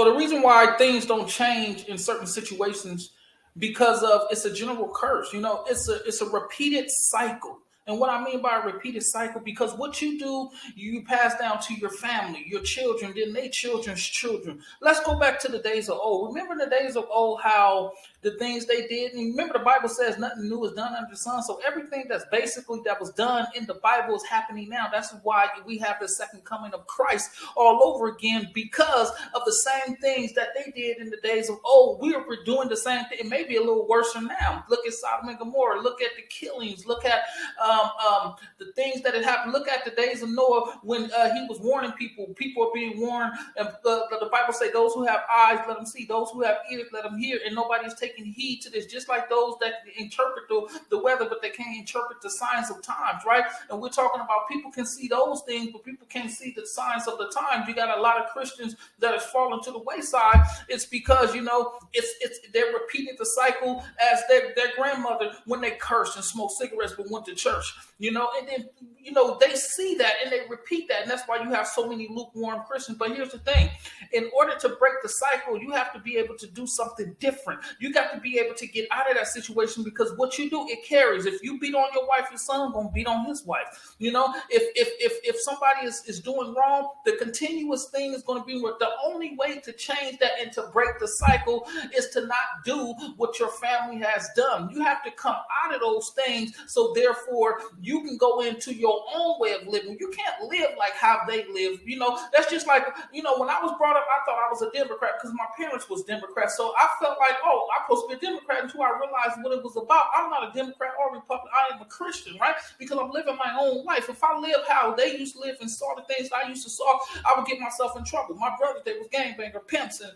So the reason why things don't change in certain situations because of it's a general curse. It's a repeated cycle. And what I mean by a repeated cycle, because what you do, you pass down to your family, your children, then their children's children. Let's go back to the days of old. Remember the days of old, how the things they did. And remember, the Bible says nothing new is done under the sun. So everything that was done in the Bible is happening now. That's why we have the second coming of Christ all over again, because of the same things that they did in the days of old. We're doing the same thing. It may be a little worse than now. Look at Sodom and Gomorrah. Look at the killings. Look at the things that had happened. Look at the days of Noah when he was warning people. People are being warned. And the Bible says, those who have eyes, let them see. Those who have ears, let them hear. And nobody's taking heed to this. Just like those that interpret the weather, but they can't interpret the signs of times, right? And we're talking about people can see those things, but people can't see the signs of the times. You got a lot of Christians that have fallen to the wayside. It's because, they're repeating the cycle as their grandmother when they cursed and smoked cigarettes but went to church, and then, they see that and they repeat that. And that's why you have so many lukewarm Christians. But here's the thing. In order to break the cycle, you have to be able to do something different. You got to be able to get out of that situation, because what you do, it carries. If you beat on your wife, your son gonna beat on his wife. If somebody is doing wrong, the continuous thing is going to be the only way to change that and to break the cycle is to not do what your family has done. You have to come out of those things, so therefore you can go into your own way of living. You can't live like how they live. That's just like, when I was brought up, I thought I was a Democrat because my parents was Democrats. So I felt like, I'm supposed to be a Democrat, until I realized what it was about. I'm not a Democrat or Republican. I am a Christian, right? Because I'm living my own life. If I live how they used to live and saw the things that I used to saw, I would get myself in trouble. My brothers, they was gangbanger pimps, and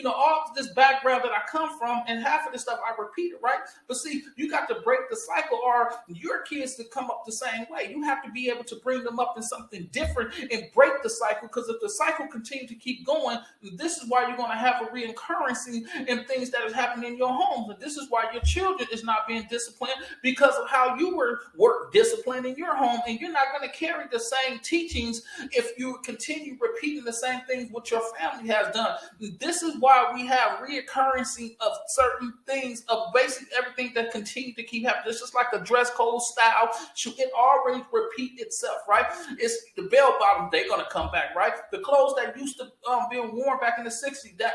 all this background that I come from, and half of this stuff I repeated, right? But see, you got to break the cycle, or your kids to come up the same way. You have to be able to bring them up in something different and break the cycle, because if the cycle continues to keep going, this is why you're going to have a reoccurrence in things that is happening in your homes. And this is why your children is not being disciplined, because of how you were disciplined in your home. And you're not going to carry the same teachings if you continue repeating the same things what your family has done. This is why we have reoccurrency of certain things, of basic everything that continue to keep happening. It's just like a dress code style. It always repeat itself, right? It's the bell bottom, they're going to come back, right? The clothes that used to be worn back in the 60s, that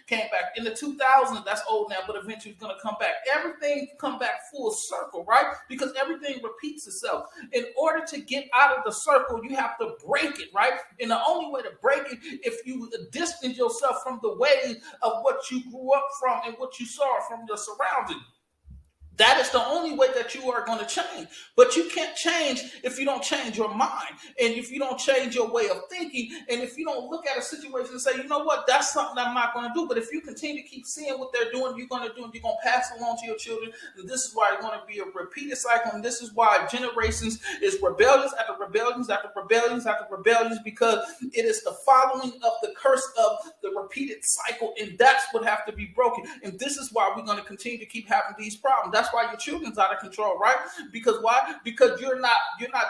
came back. In the 2000s, that's old now, but eventually it's going to come back. Everything come back full circle, right? Because everything repeats itself. In order to get out of the circle, you have to break it, right? And the only way to break it, if you distance yourself from the way of what you grew up from and what you saw from your surroundings. That is the only way that you are going to change. But you can't change if you don't change your mind, and if you don't change your way of thinking, and if you don't look at a situation and say, you know what, that's something I'm not going to do. But if you continue to keep seeing what they're doing, you're going to do, and you're going to pass it along to your children. And this is why it's going to be a repeated cycle. And this is why generations is rebellions after rebellions after rebellions after rebellions, because it is the following of the curse of the repeated cycle. And that's what have to be broken. And this is why we're going to continue to keep having these problems. That's why your children's out of control, right? Because why? Because you're not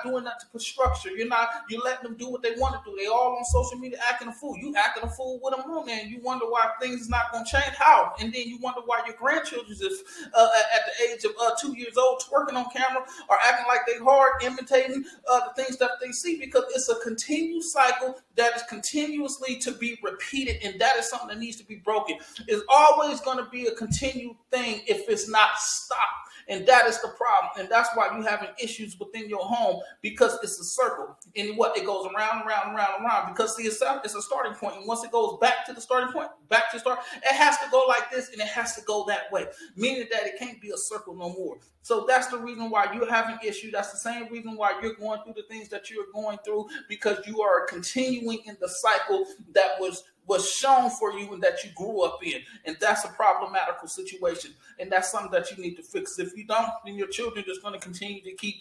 doing that to put structure. You're letting them do what they want to do. They all on social media acting a fool. You acting a fool with them on there, and you wonder why things is not going to change. How? And then you wonder why your grandchildren is at the age of 2 years old twerking on camera or acting like they hard, imitating the things that they see, because it's a continued cycle that is continuously to be repeated, and that is something that needs to be broken. It's always going to be a continued thing if it's not stopped. And that is the problem. And that's why you're having issues within your home, because it's a circle. And it goes around, around, around, around. Because see, it's a starting point. And once it goes back to the starting point, back to start, it has to go like this, and it has to go that way. Meaning that it can't be a circle no more. So that's the reason why you're having issues. That's the same reason why you're going through the things that you're going through, because you are continuing in the cycle that was shown for you and that you grew up in. And that's a problematical situation. And that's something that you need to fix. If you don't, then your children are just going to continue to keep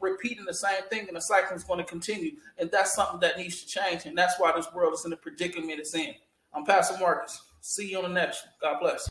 repeating the same thing, and the cycle is going to continue. And that's something that needs to change. And that's why this world is in the predicament it's in. I'm Pastor Marcus. See you on the next one. God bless.